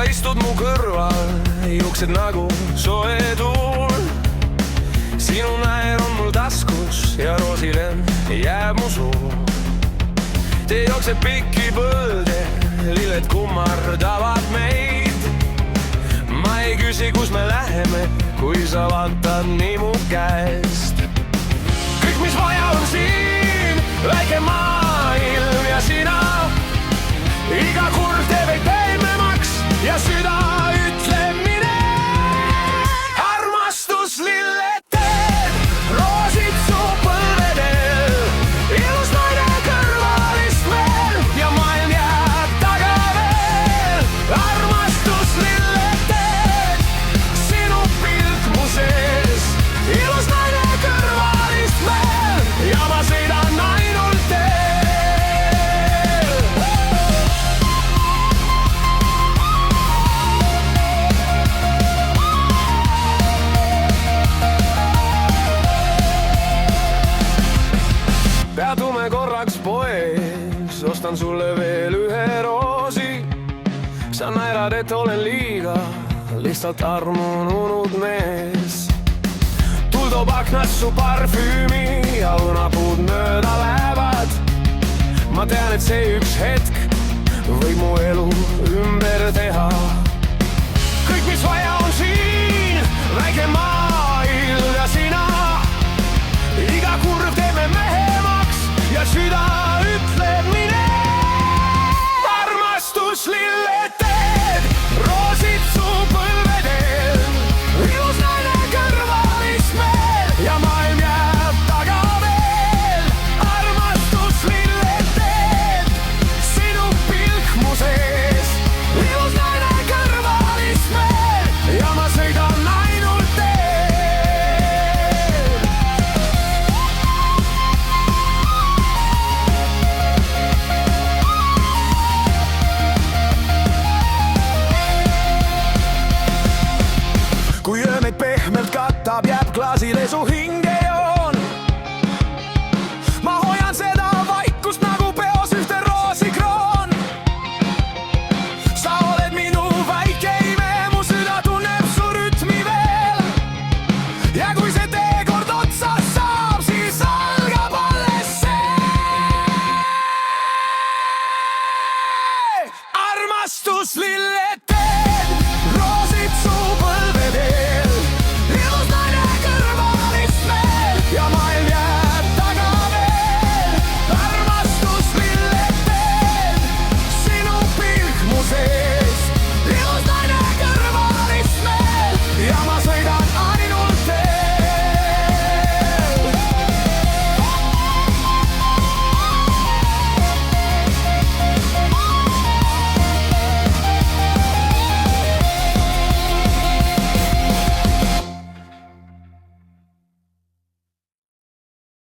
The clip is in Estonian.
istud mu kõrval, juuksed nagu soe tuul. Sinu näer on mul taskus ja roosilemm jääb mu suu. Te jookseb pikki põlde, lilled kummardavad meid. Ma ei küsi, kus me läheme, kui sa vaatad nii mu käest. Kõik, mis vaja on siin, väike maailm ja sina. Iga kurv teeb ei pehmemaks ja süda ütleb mine. Armastus lilled teed, roosid su põlvedel. Ilus naine kõrvalist veel ja maailm jääb taga veel. Armastus lilled teed, sinu pilk mu sees. Ilus naine kõrvalist veel ja ma sõidan ainult teel. Peatume korraks poes, ostan sulle veel ühe roosi. Sa naerad, et olen liiga lihtsalt armunud mees. Tuul toob aknast su parfüümi ja õunapuud mööda lähevad. Ma tean, et see üks hetk võib mu elu ümber teha. Kõik, mis vaja on siin, väike maailm ja sina. Iga kurv teeme mehemaks ja süda ütleb mine. Armastus lilled teed, roosid su põlvedel. Ilus naine kõrvalist veel ja maailm jääb taga veel. Armastus lilled teed, sinu pilk mu sees. Ilus naine kõrvalist veel ja ma sõidan ainult teel. Kui öö meid pehmelt katab, jääb klaasile su hing